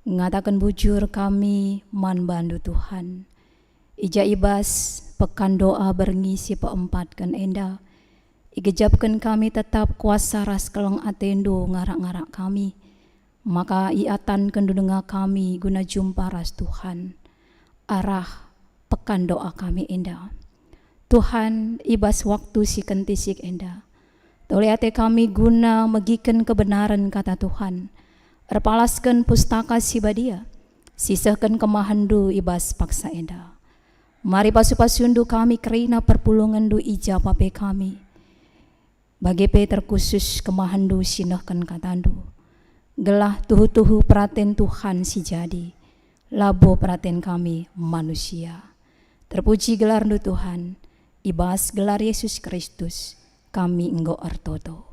ngatakan bujur kami man bandu Tuhan. Ija ibas pekan doa berngisi peempatkan enda. Igejapkan kami tetap kuasa ras keleng atendo ngarak-ngarak kami. Maka iatan kendudenga kami guna jumpa ras Tuhan. Arah pekan doa kami enda. Tuhan ibas waktu si kentisik enda. Toliate kami guna megiken kebenaran kata Tuhan. Erpalaskan pustaka si badia. Sisahkan kemahandu ibas paksa enda. Mari pasu-pasundu kami kerina perpulungan du ija pape kami. Bagi pe terkhusus kemahandu sinahkan katandu. Gelah tuhu-tuhu peraten Tuhan si jadi. Labo peraten kami manusia. Terpuji gelar du Tuhan. Ibas gelar Yesus Kristus. Kami enggo artoto.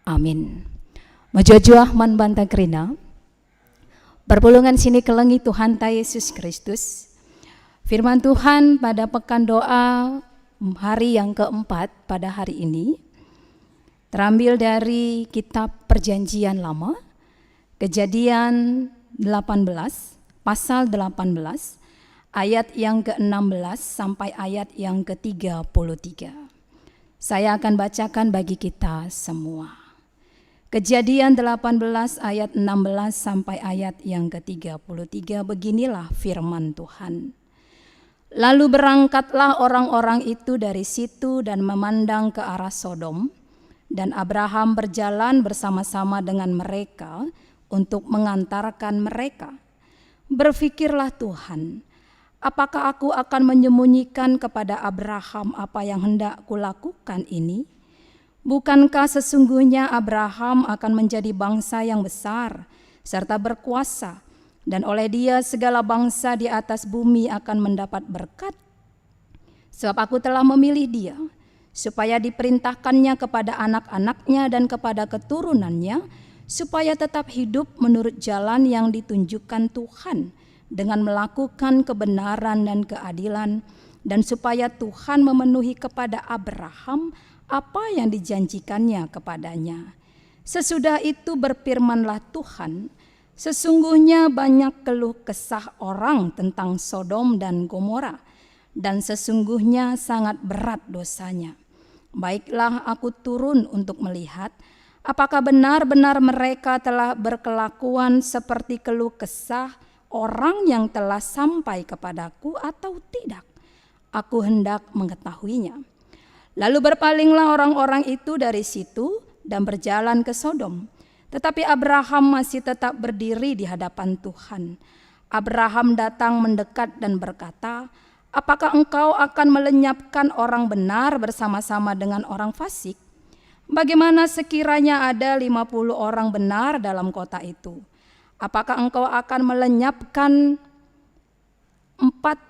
Amin. Majuah man banta kerina. Perpulungan sini kelengi Tuhan ta Yesus Kristus. Firman Tuhan pada pekan doa hari yang keempat pada hari ini terambil dari kitab Perjanjian Lama, Kejadian 18, pasal 18, ayat yang ke-16 sampai ayat yang ke-33. Saya akan bacakan bagi kita semua. Kejadian 18 ayat 16 sampai ayat yang ke-33, beginilah firman Tuhan. Lalu berangkatlah orang-orang itu dari situ dan memandang ke arah Sodom, dan Abraham berjalan bersama-sama dengan mereka untuk mengantarkan mereka. Berfikirlah Tuhan, apakah aku akan menyembunyikan kepada Abraham apa yang hendak kulakukan ini? Bukankah sesungguhnya Abraham akan menjadi bangsa yang besar serta berkuasa, dan oleh dia segala bangsa di atas bumi akan mendapat berkat? Sebab aku telah memilih dia, supaya diperintahkannya kepada anak-anaknya dan kepada keturunannya, supaya tetap hidup menurut jalan yang ditunjukkan Tuhan, dengan melakukan kebenaran dan keadilan, dan supaya Tuhan memenuhi kepada Abraham apa yang dijanjikannya kepadanya. Sesudah itu berfirmanlah Tuhan, sesungguhnya banyak keluh kesah orang tentang Sodom dan Gomora, dan sesungguhnya sangat berat dosanya. Baiklah aku turun untuk melihat, apakah benar-benar mereka telah berkelakuan seperti keluh kesah orang yang telah sampai kepadaku atau tidak. Aku hendak mengetahuinya. Lalu berpalinglah orang-orang itu dari situ dan berjalan ke Sodom. Tetapi Abraham masih tetap berdiri di hadapan Tuhan. Abraham datang mendekat dan berkata, apakah engkau akan melenyapkan orang benar bersama-sama dengan orang fasik? Bagaimana sekiranya ada 50 orang benar dalam kota itu? Apakah engkau akan melenyapkan 4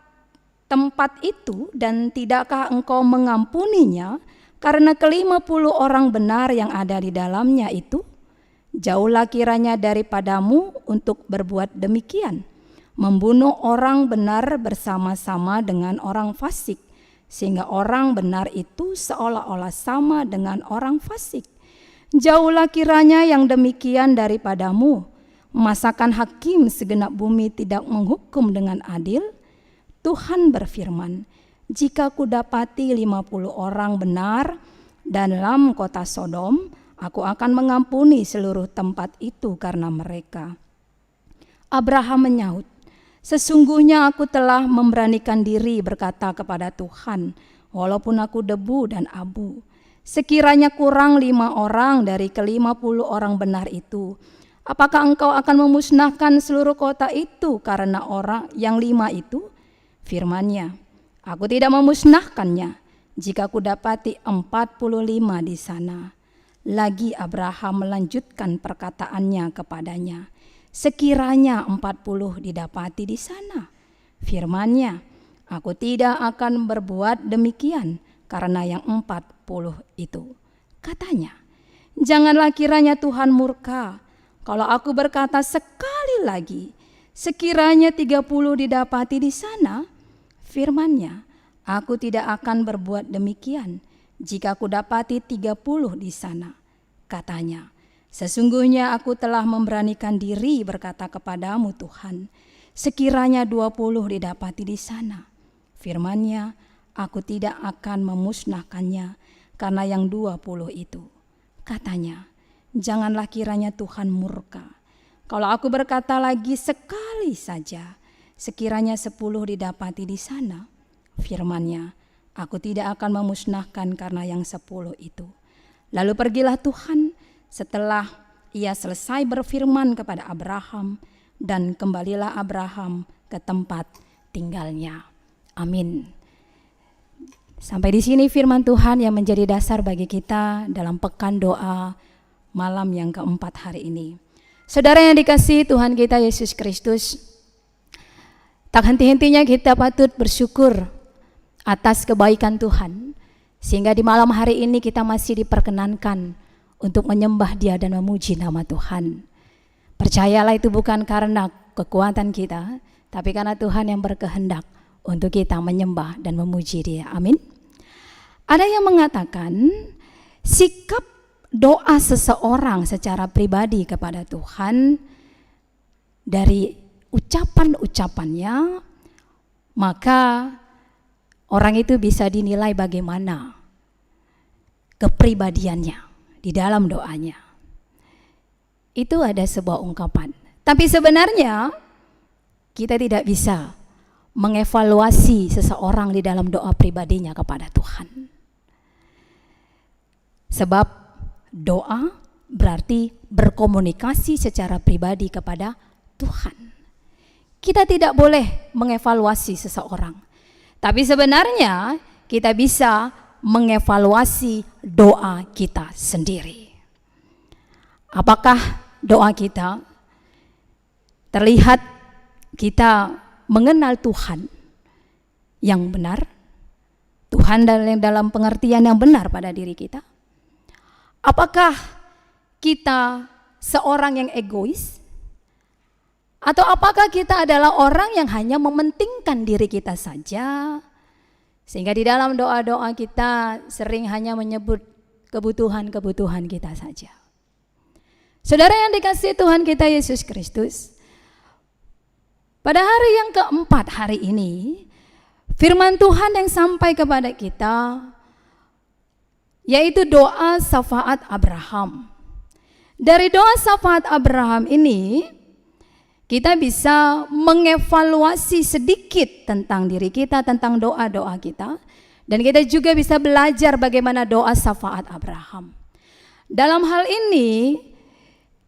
tempat itu, dan tidakkah engkau mengampuninya karena ke-50 orang benar yang ada di dalamnya itu? Jauhlah kiranya daripadamu untuk berbuat demikian, membunuh orang benar bersama-sama dengan orang fasik, sehingga orang benar itu seolah-olah sama dengan orang fasik. Jauhlah kiranya yang demikian daripadamu, masakan hakim segenap bumi tidak menghukum dengan adil? Tuhan berfirman, jika kudapati 50 orang benar dalam kota Sodom, aku akan mengampuni seluruh tempat itu karena mereka. Abraham menyahut, sesungguhnya aku telah memberanikan diri berkata kepada Tuhan, walaupun aku debu dan abu. Sekiranya kurang 5 orang dari ke-50 orang benar itu, apakah engkau akan memusnahkan seluruh kota itu karena orang yang 5 itu? Firman-Nya, aku tidak memusnahkannya jika kudapati 45 di sana. Lagi Abraham melanjutkan perkataannya kepadanya, sekiranya 40 didapati di sana. Firman-Nya, aku tidak akan berbuat demikian karena yang 40 itu. Katanya, janganlah kiranya Tuhan murka kalau aku berkata sekali lagi, sekiranya 30 didapati di sana. Firman-Nya, aku tidak akan berbuat demikian jika kudapati 30 di sana. Katanya, Sesungguhnya aku telah memberanikan diri berkata kepadamu Tuhan, sekiranya 20 didapati di sana. Firman-Nya, aku tidak akan memusnahkannya karena yang 20 itu. Katanya, janganlah kiranya Tuhan murka. Kalau aku berkata lagi sekali saja, sekiranya 10 didapati di sana. Firman-Nya, aku tidak akan memusnahkan karena yang 10 itu. Lalu pergilah Tuhan setelah ia selesai berfirman kepada Abraham, dan kembalilah Abraham ke tempat tinggalnya. Amin. Sampai di sini firman Tuhan yang menjadi dasar bagi kita dalam pekan doa malam yang keempat hari ini. Saudara yang dikasihi Tuhan kita Yesus Kristus, tak henti-hentinya kita patut bersyukur atas kebaikan Tuhan, sehingga di malam hari ini kita masih diperkenankan untuk menyembah Dia dan memuji nama Tuhan. Percayalah itu bukan karena kekuatan kita, tapi karena Tuhan yang berkehendak untuk kita menyembah dan memuji Dia. Amin. Ada yang mengatakan sikap doa seseorang secara pribadi kepada Tuhan dari ucapan-ucapannya, maka orang itu bisa dinilai bagaimana kepribadiannya di dalam doanya. Itu ada sebuah ungkapan. Tapi sebenarnya kita tidak bisa mengevaluasi seseorang di dalam doa pribadinya kepada Tuhan. Sebab doa berarti berkomunikasi secara pribadi kepada Tuhan. Kita tidak boleh mengevaluasi seseorang. Tapi sebenarnya kita bisa mengevaluasi doa kita sendiri. Apakah doa kita terlihat kita mengenal Tuhan yang benar, Tuhan dalam pengertian yang benar pada diri kita? Apakah kita seorang yang egois? Atau apakah kita adalah orang yang hanya mementingkan diri kita saja? Sehingga di dalam doa-doa kita sering hanya menyebut kebutuhan-kebutuhan kita saja. Saudara yang dikasihi Tuhan kita Yesus Kristus, pada hari yang keempat hari ini, firman Tuhan yang sampai kepada kita, yaitu doa syafaat Abraham. Dari doa syafaat Abraham ini, kita bisa mengevaluasi sedikit tentang diri kita, tentang doa-doa kita. Dan kita juga bisa belajar bagaimana doa syafaat Abraham. Dalam hal ini,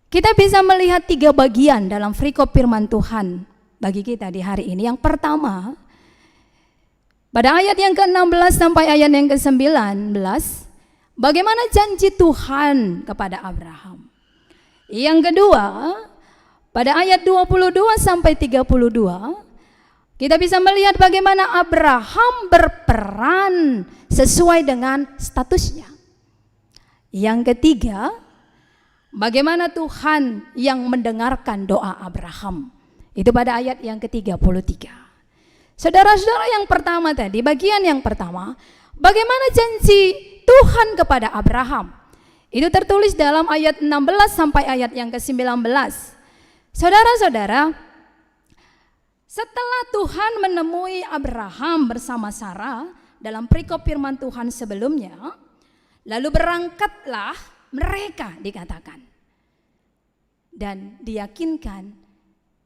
kita bisa melihat 3 bagian dalam perikop firman Tuhan bagi kita di hari ini. Yang pertama, pada ayat yang ke-16 sampai ayat yang ke-19, bagaimana janji Tuhan kepada Abraham. Yang kedua, pada ayat 22 sampai 32, kita bisa melihat bagaimana Abraham berperan sesuai dengan statusnya. Yang ketiga, bagaimana Tuhan yang mendengarkan doa Abraham. Itu pada ayat yang ke-33. Saudara-saudara, yang pertama tadi, bagian yang pertama, bagaimana janji Tuhan kepada Abraham. Itu tertulis dalam ayat 16 sampai ayat yang ke-19. Saudara-saudara, setelah Tuhan menemui Abraham bersama Sarah dalam perikop firman Tuhan sebelumnya, lalu berangkatlah mereka dikatakan. Dan diyakinkan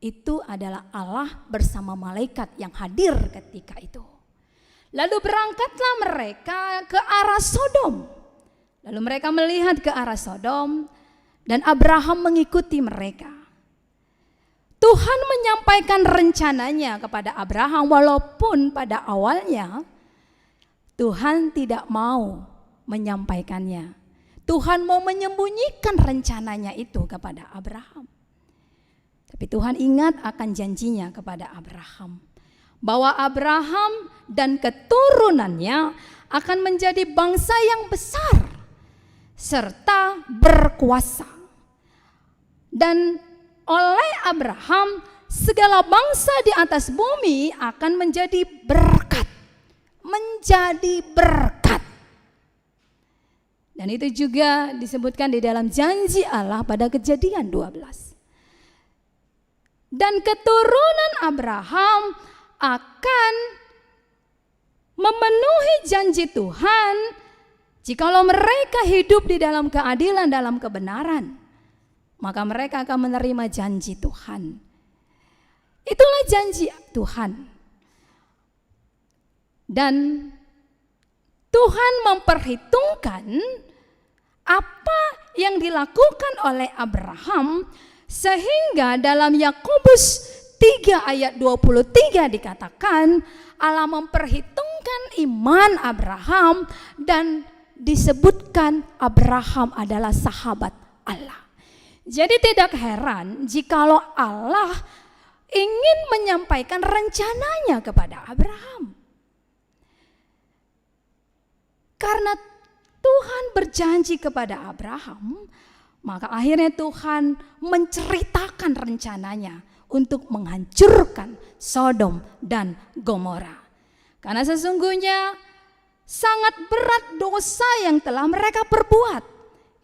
itu adalah Allah bersama malaikat yang hadir ketika itu. Lalu berangkatlah mereka ke arah Sodom. Lalu mereka melihat ke arah Sodom dan Abraham mengikuti mereka. Tuhan menyampaikan rencananya kepada Abraham walaupun pada awalnya Tuhan tidak mau menyampaikannya. Tuhan mau menyembunyikan rencananya itu kepada Abraham. Tapi Tuhan ingat akan janjinya kepada Abraham, bahwa Abraham dan keturunannya akan menjadi bangsa yang besar serta berkuasa. Dan oleh Abraham segala bangsa di atas bumi akan menjadi berkat. Menjadi berkat. Dan itu juga disebutkan di dalam janji Allah pada Kejadian 12. Dan keturunan Abraham akan memenuhi janji Tuhan jikalau mereka hidup di dalam keadilan, dalam kebenaran. Maka mereka akan menerima janji Tuhan. Itulah janji Tuhan. Dan Tuhan memperhitungkan apa yang dilakukan oleh Abraham, sehingga dalam Yakobus 3 ayat 23 dikatakan Allah memperhitungkan iman Abraham dan disebutkan Abraham adalah sahabat Allah. Jadi tidak heran jikalau Allah ingin menyampaikan rencananya kepada Abraham. Karena Tuhan berjanji kepada Abraham, maka akhirnya Tuhan menceritakan rencananya untuk menghancurkan Sodom dan Gomora. Karena sesungguhnya sangat berat dosa yang telah mereka perbuat.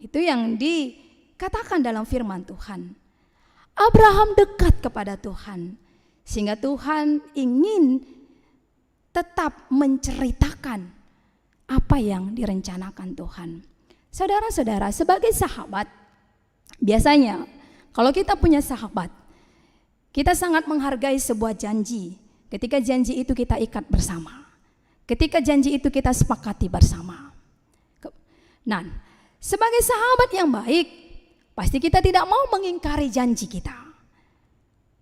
Itu yang dikatakan dalam firman Tuhan. Abraham dekat kepada Tuhan, sehingga Tuhan ingin tetap menceritakan apa yang direncanakan Tuhan. Saudara-saudara, sebagai sahabat, biasanya kalau kita punya sahabat, kita sangat menghargai sebuah janji. Ketika janji itu kita ikat bersama, ketika janji itu kita sepakati bersama. Nah, sebagai sahabat yang baik, pasti kita tidak mau mengingkari janji kita.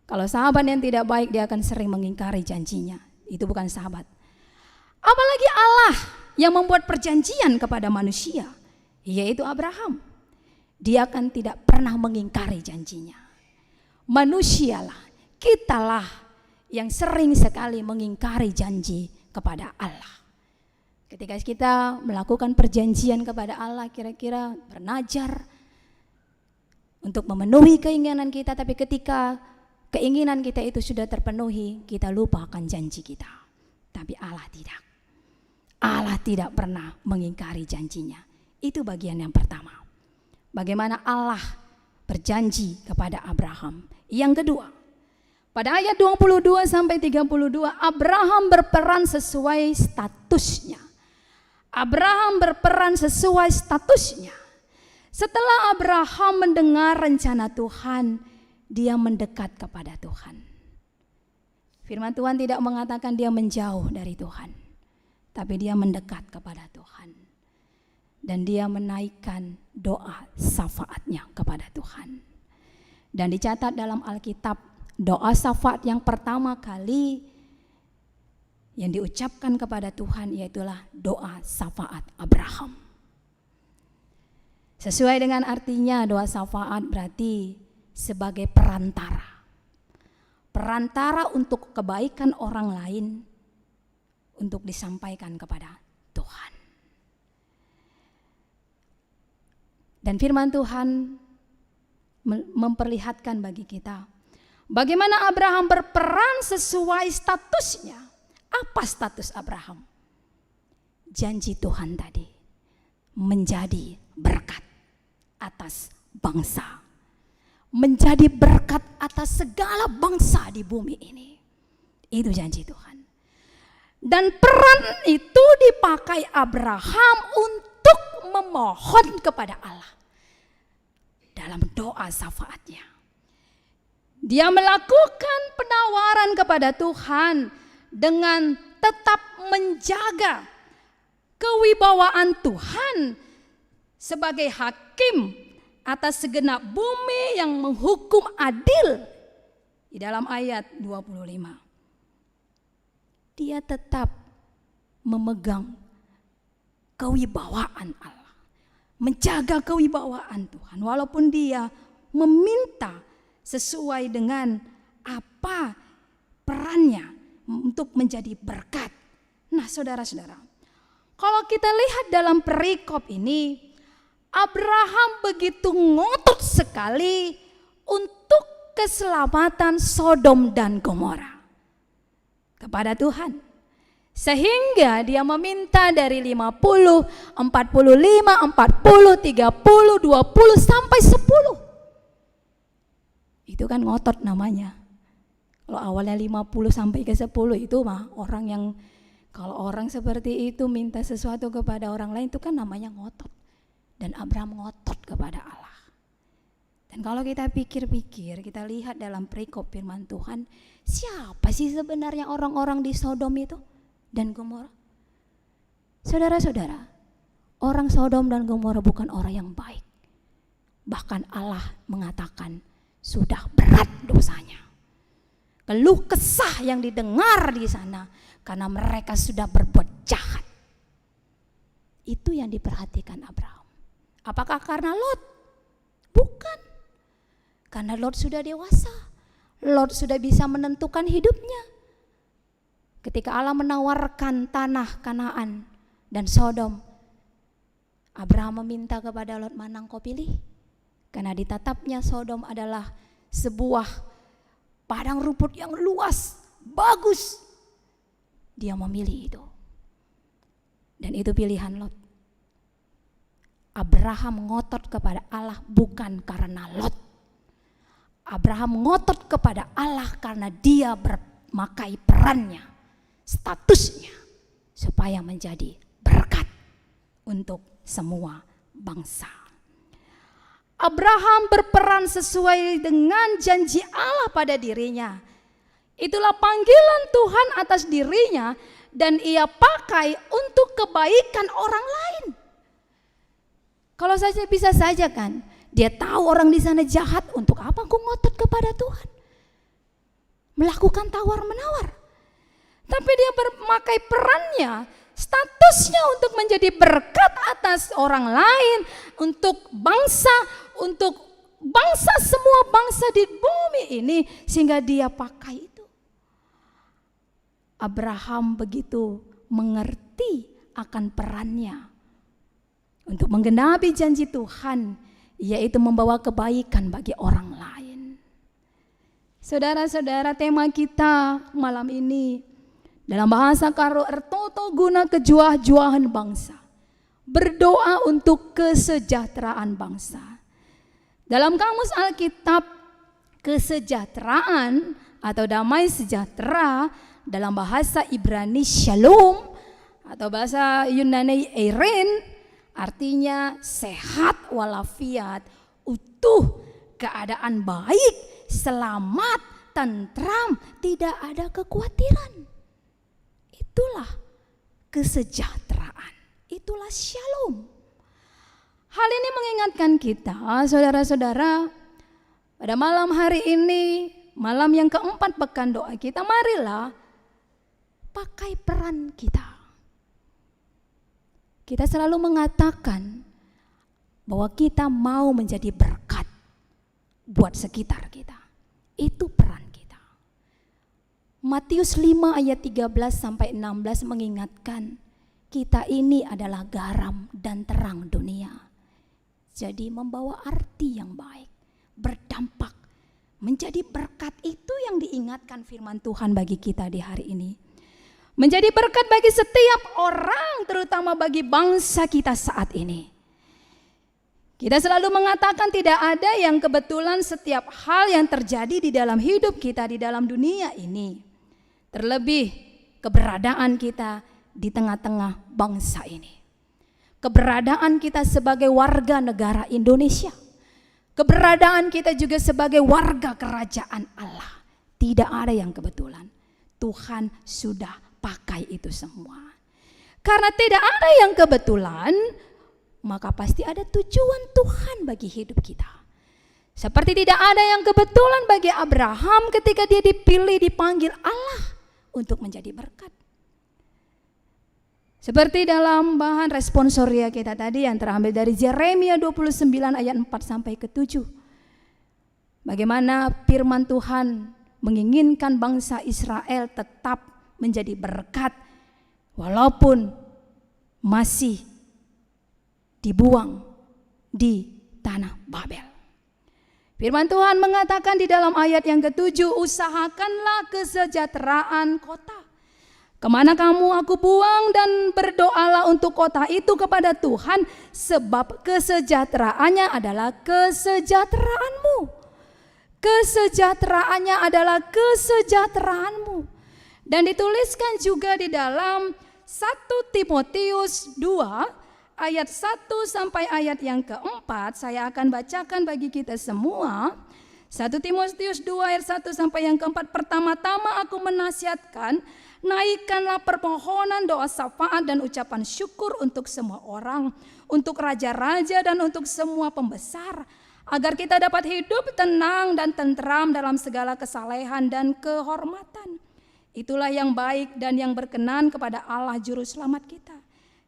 Kalau sahabat yang tidak baik, dia akan sering mengingkari janjinya. Itu bukan sahabat. Apalagi Allah yang membuat perjanjian kepada manusia, yaitu Abraham. Dia akan tidak pernah mengingkari janjinya. Manusialah, kitalah yang sering sekali mengingkari janji kepada Allah. Ketika kita melakukan perjanjian kepada Allah, kira-kira bernajar untuk memenuhi keinginan kita, tapi ketika keinginan kita itu sudah terpenuhi, kita lupa akan janji kita. Tapi Allah tidak. Allah tidak pernah mengingkari janjinya. Itu bagian yang pertama. Bagaimana Allah berjanji kepada Abraham. Yang kedua, pada ayat 22 sampai 32, Abraham berperan sesuai statusnya. Abraham berperan sesuai statusnya. Setelah Abraham mendengar rencana Tuhan, dia mendekat kepada Tuhan. Firman Tuhan tidak mengatakan dia menjauh dari Tuhan, tapi dia mendekat kepada Tuhan. Dan dia menaikkan doa syafaatnya kepada Tuhan. Dan dicatat dalam Alkitab, doa syafaat yang pertama kali yang diucapkan kepada Tuhan iaitulah doa syafaat Abraham. Sesuai dengan artinya, doa syafaat berarti sebagai perantara. Perantara untuk kebaikan orang lain untuk disampaikan kepada Tuhan. Dan firman Tuhan memperlihatkan bagi kita bagaimana Abraham berperan sesuai statusnya. Apa status Abraham? Janji Tuhan tadi menjadi berkat atas bangsa, menjadi berkat atas segala bangsa di bumi ini. Itu janji Tuhan. Dan peran itu dipakai Abraham untuk memohon kepada Allah dalam doa syafaatnya. Dia melakukan penawaran kepada Tuhan dengan tetap menjaga kewibawaan Tuhan sebagai hakim atas segenap bumi yang menghukum adil. Di dalam ayat 25, dia tetap memegang kewibawaan Allah, menjaga kewibawaan Tuhan, walaupun dia meminta sesuai dengan apa perannya untuk menjadi berkat. Nah, saudara-saudara, kalau kita lihat dalam perikop ini, Abraham begitu ngotot sekali untuk keselamatan Sodom dan Gomora kepada Tuhan, Sehingga dia meminta dari 50, 45, 40, 30, 20 sampai 10. Itu kan ngotot namanya. Kalau awalnya 50 sampai ke 10 itu mah orang yang, kalau orang seperti itu minta sesuatu kepada orang lain itu kan namanya ngotot. Dan Abraham ngotot kepada Allah. Dan kalau kita pikir-pikir, kita lihat dalam perikop firman Tuhan, siapa sih sebenarnya orang-orang di Sodom itu dan Gomora? Saudara-saudara, orang Sodom dan Gomora bukan orang yang baik. Bahkan Allah mengatakan sudah berat dosanya. Keluh kesah yang didengar di sana karena mereka sudah berbuat jahat. Itu yang diperhatikan Abraham. Apakah karena Lot? Bukan. Karena Lot sudah dewasa. Lot sudah bisa menentukan hidupnya. Ketika Allah menawarkan tanah Kanaan dan Sodom, Abraham meminta kepada Lot, mana engkau pilih? Karena ditatapnya Sodom adalah sebuah padang rumput yang luas, bagus. Dia memilih itu. Dan itu pilihan Lot. Abraham ngotot kepada Allah bukan karena Lot. Abraham ngotot kepada Allah karena dia memakai perannya, statusnya, supaya menjadi berkat untuk semua bangsa. Abraham berperan sesuai dengan janji Allah pada dirinya. Itulah panggilan Tuhan atas dirinya dan ia pakai untuk kebaikan orang lain. Kalau saja bisa saja kan, dia tahu orang di sana jahat, untuk apa aku ngotot kepada Tuhan? Melakukan tawar-menawar. Tapi dia memakai perannya, statusnya untuk menjadi berkat atas orang lain, untuk bangsa, semua bangsa di bumi ini, sehingga dia pakai itu. Abraham begitu mengerti akan perannya untuk menggenapi janji Tuhan, yaitu membawa kebaikan bagi orang lain. Saudara-saudara, tema kita malam ini dalam bahasa Karo Ertoto guna kejuah-juahan bangsa. Berdoa untuk kesejahteraan bangsa. Dalam kamus Alkitab, kesejahteraan atau damai sejahtera dalam bahasa Ibrani shalom atau bahasa Yunani eirene artinya sehat walafiat, utuh, keadaan baik, selamat, tentram, tidak ada kekhawatiran. Itulah kesejahteraan, itulah shalom. Hal ini mengingatkan kita, saudara-saudara, pada malam hari ini, malam yang keempat pekan doa kita, marilah pakai peran kita. Kita selalu mengatakan bahwa kita mau menjadi berkat buat sekitar kita. Itu peran kita. Matius 5 ayat 13 sampai 16 mengingatkan kita ini adalah garam dan terang dunia. Jadi membawa arti yang baik, berdampak, menjadi berkat, itu yang diingatkan firman Tuhan bagi kita di hari ini. Menjadi berkat bagi setiap orang, terutama bagi bangsa kita saat ini. Kita selalu mengatakan tidak ada yang kebetulan, setiap hal yang terjadi di dalam hidup kita, di dalam dunia ini. Terlebih keberadaan kita di tengah-tengah bangsa ini. Keberadaan kita sebagai warga negara Indonesia. Keberadaan kita juga sebagai warga kerajaan Allah. Tidak ada yang kebetulan. Tuhan sudah pakai itu semua. Karena tidak ada yang kebetulan, maka pasti ada tujuan Tuhan bagi hidup kita. Seperti tidak ada yang kebetulan bagi Abraham ketika dia dipilih, dipanggil Allah untuk menjadi berkat. Seperti dalam bahan responsoria kita tadi yang terambil dari Yeremia 29 ayat 4 sampai ke 7. Bagaimana firman Tuhan menginginkan bangsa Israel tetap menjadi berkat walaupun masih dibuang di tanah Babel. Firman Tuhan mengatakan di dalam ayat yang ke-7, usahakanlah kesejahteraan kota. Kemana kamu aku buang, dan berdoalah untuk kota itu kepada Tuhan, sebab kesejahteraannya adalah kesejahteraanmu. Kesejahteraannya adalah kesejahteraanmu. Dan dituliskan juga di dalam 1 Timotius 2 ayat 1 sampai ayat yang keempat. Saya akan bacakan bagi kita semua. 1 Timotius 2 ayat 1 sampai yang keempat. Pertama-tama aku menasihatkan, naikkanlah permohonan, doa syafaat dan ucapan syukur untuk semua orang, untuk raja-raja dan untuk semua pembesar, agar kita dapat hidup tenang dan tentram dalam segala kesalehan dan kehormatan. Itulah yang baik dan yang berkenan kepada Allah Juru Selamat kita,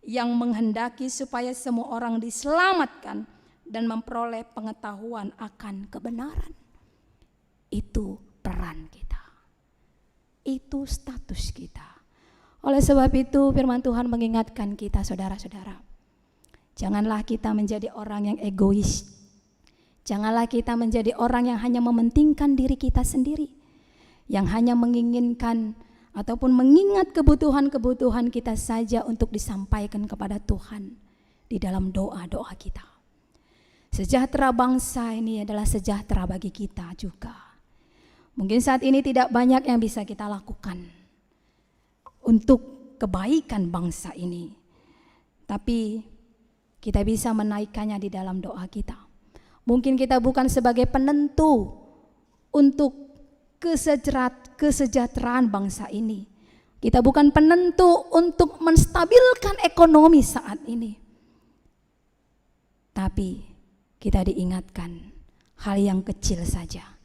yang menghendaki supaya semua orang diselamatkan dan memperoleh pengetahuan akan kebenaran. Itu peran kita. Itu status kita. Oleh sebab itu firman Tuhan mengingatkan kita, saudara-saudara, janganlah kita menjadi orang yang egois. Janganlah kita menjadi orang yang hanya mementingkan diri kita sendiri, yang hanya menginginkan ataupun mengingat kebutuhan-kebutuhan kita saja untuk disampaikan kepada Tuhan di dalam doa-doa kita. Sejahtera bangsa ini adalah sejahtera bagi kita juga. Mungkin saat ini tidak banyak yang bisa kita lakukan untuk kebaikan bangsa ini, tapi kita bisa menaikkannya di dalam doa kita. Mungkin kita bukan sebagai penentu untuk kesejahteraan bangsa ini. Kita bukan penentu untuk menstabilkan ekonomi saat ini. Tapi kita diingatkan hal yang kecil saja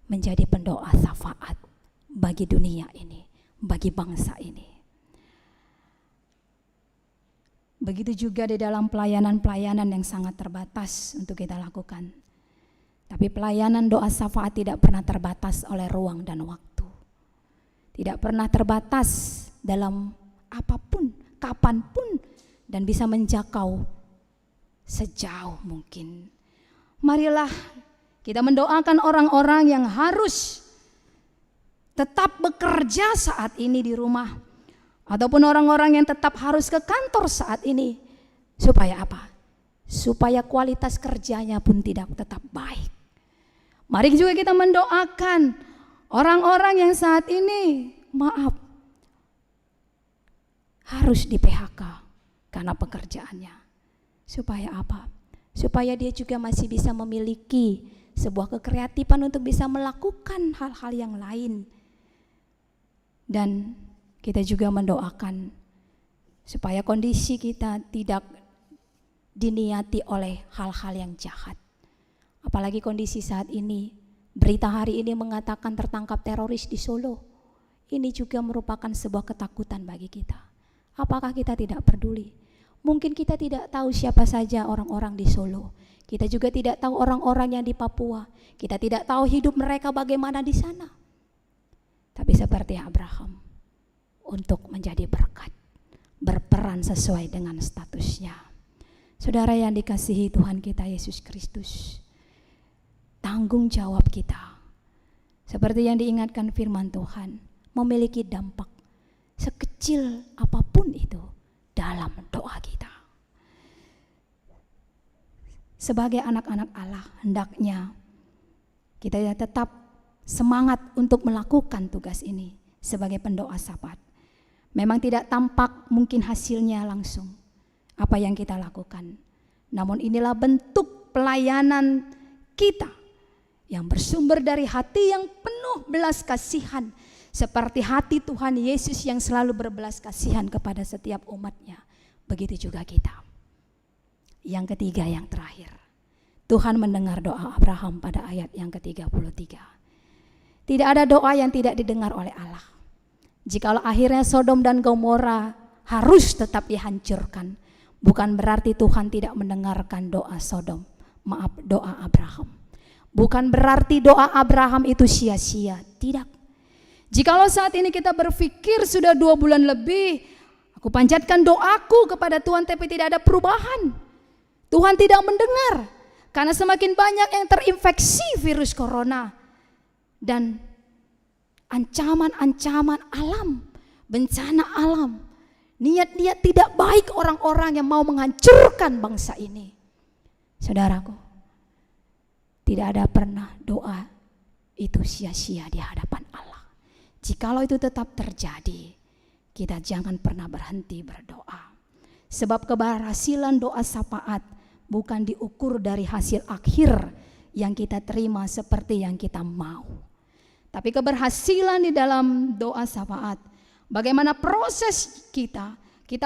menjadi pendoa syafaat bagi dunia ini, bagi bangsa ini. Begitu juga di dalam pelayanan-pelayanan yang sangat terbatas untuk kita lakukan. Tapi pelayanan doa syafaat tidak pernah terbatas oleh ruang dan waktu. Tidak pernah terbatas dalam apapun, kapanpun, dan bisa menjangkau sejauh mungkin. Marilah kita mendoakan orang-orang yang harus tetap bekerja saat ini di rumah, ataupun orang-orang yang tetap harus ke kantor saat ini. Supaya apa? Supaya kualitas kerjanya pun tidak tetap baik. Mari juga kita mendoakan orang-orang yang saat ini, harus di PHK karena pekerjaannya. Supaya apa? Supaya dia juga masih bisa memiliki sebuah kekreatifan untuk bisa melakukan hal-hal yang lain. Dan kita juga mendoakan supaya kondisi kita tidak diniati oleh hal-hal yang jahat. Apalagi kondisi saat ini, berita hari ini mengatakan tertangkap teroris di Solo. Ini juga merupakan sebuah ketakutan bagi kita. Apakah kita tidak peduli? Mungkin kita tidak tahu siapa saja orang-orang di Solo. Kita juga tidak tahu orang-orang yang di Papua. Kita tidak tahu hidup mereka bagaimana di sana. Tapi seperti Abraham, untuk menjadi berkat, berperan sesuai dengan statusnya. Saudara yang dikasihi Tuhan kita Yesus Kristus, tanggung jawab kita, seperti yang diingatkan firman Tuhan, memiliki dampak sekecil apapun itu dalam doa kita. Sebagai anak-anak Allah, hendaknya kita tetap semangat untuk melakukan tugas ini sebagai pendoa syafaat. Memang tidak tampak mungkin hasilnya langsung apa yang kita lakukan. Namun inilah bentuk pelayanan kita yang bersumber dari hati yang penuh belas kasihan, seperti hati Tuhan Yesus yang selalu berbelas kasihan kepada setiap umatnya. Begitu juga kita. Yang ketiga, yang terakhir, Tuhan mendengar doa Abraham pada ayat yang ke-33. Tidak ada doa yang tidak didengar oleh Allah. Jikalau akhirnya Sodom dan Gomora harus tetap dihancurkan, bukan berarti Tuhan tidak mendengarkan doa doa Abraham. Bukan berarti doa Abraham itu sia-sia, tidak. Jikalau saat ini kita berpikir sudah 2 bulan lebih, aku panjatkan doaku kepada Tuhan tapi tidak ada perubahan. Tuhan tidak mendengar karena semakin banyak yang terinfeksi virus corona dan ancaman-ancaman alam bencana alam, niat-niat tidak baik orang-orang yang mau menghancurkan bangsa ini. Saudaraku, tidak ada pernah doa itu sia-sia di hadapan Allah. Jikalau itu tetap terjadi, kita jangan pernah berhenti berdoa. Sebab keberhasilan doa syafaat bukan diukur dari hasil akhir yang kita terima seperti yang kita mau. Tapi keberhasilan di dalam doa syafaat, bagaimana proses kita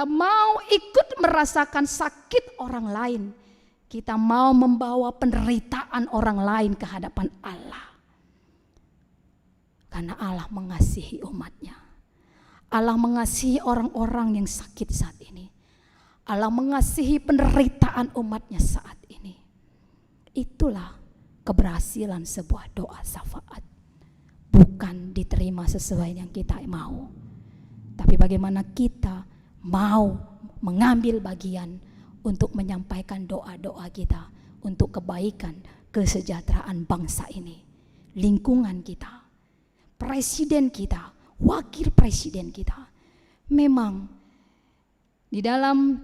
mau ikut merasakan sakit orang lain. Kita mau membawa penderitaan orang lain ke hadapan Allah. Karena Allah mengasihi umatnya. Allah mengasihi orang-orang yang sakit saat ini. Allah mengasihi penderitaan umatnya saat ini. Itulah keberhasilan sebuah doa syafaat. Bukan diterima sesuai yang kita mau, tapi bagaimana kita mau mengambil bagian untuk menyampaikan doa-doa kita untuk kebaikan, kesejahteraan bangsa ini, lingkungan kita, presiden kita, wakil presiden kita. Memang di dalam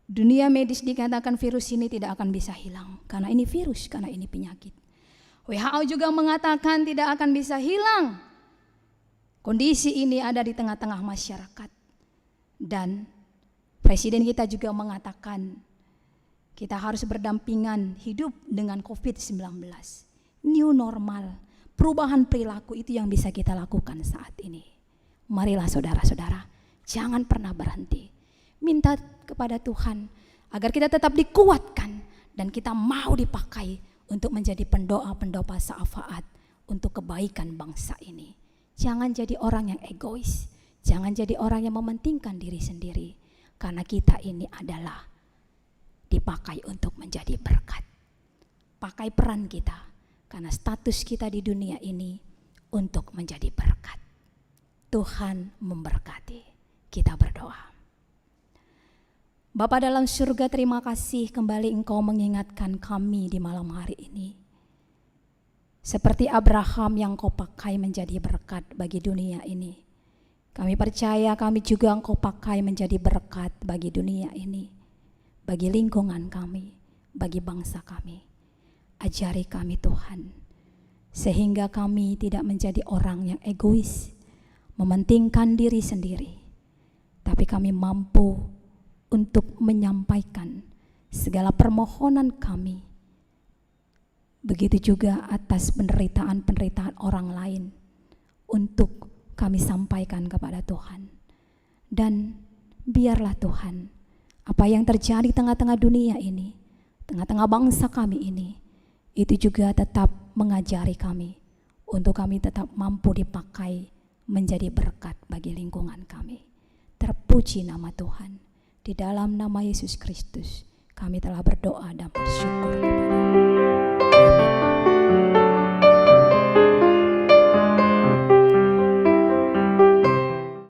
dunia medis dikatakan virus ini tidak akan bisa hilang, karena ini virus, karena ini penyakit. WHO juga mengatakan tidak akan bisa hilang. Kondisi ini ada di tengah-tengah masyarakat. Dan presiden kita juga mengatakan kita harus berdampingan hidup dengan COVID-19. New normal, perubahan perilaku itu yang bisa kita lakukan saat ini. Marilah saudara-saudara, jangan pernah berhenti. Minta kepada Tuhan agar kita tetap dikuatkan dan kita mau dipakai untuk menjadi pendoa-pendoa syafaat untuk kebaikan bangsa ini. Jangan jadi orang yang egois, jangan jadi orang yang mementingkan diri sendiri, karena kita ini adalah dipakai untuk menjadi berkat. Pakai peran kita, karena status kita di dunia ini untuk menjadi berkat. Tuhan memberkati. Kita berdoa. Bapa dalam surga, terima kasih kembali Engkau mengingatkan kami di malam hari ini. Seperti Abraham yang Engkau pakai menjadi berkat bagi dunia ini. Kami percaya kami juga Engkau pakai menjadi berkat bagi dunia ini. Bagi lingkungan kami, bagi bangsa kami. Ajari kami Tuhan, sehingga kami tidak menjadi orang yang egois, mementingkan diri sendiri. Tapi kami mampu untuk menyampaikan segala permohonan kami. Begitu juga atas penderitaan-penderitaan orang lain untuk kami sampaikan kepada Tuhan. Dan biarlah Tuhan, apa yang terjadi tengah-tengah dunia ini, tengah-tengah bangsa kami ini, itu juga tetap mengajari kami untuk kami tetap mampu dipakai menjadi berkat bagi lingkungan kami. Terpuji nama Tuhan. Di dalam nama Yesus Kristus kami telah berdoa dan bersyukur.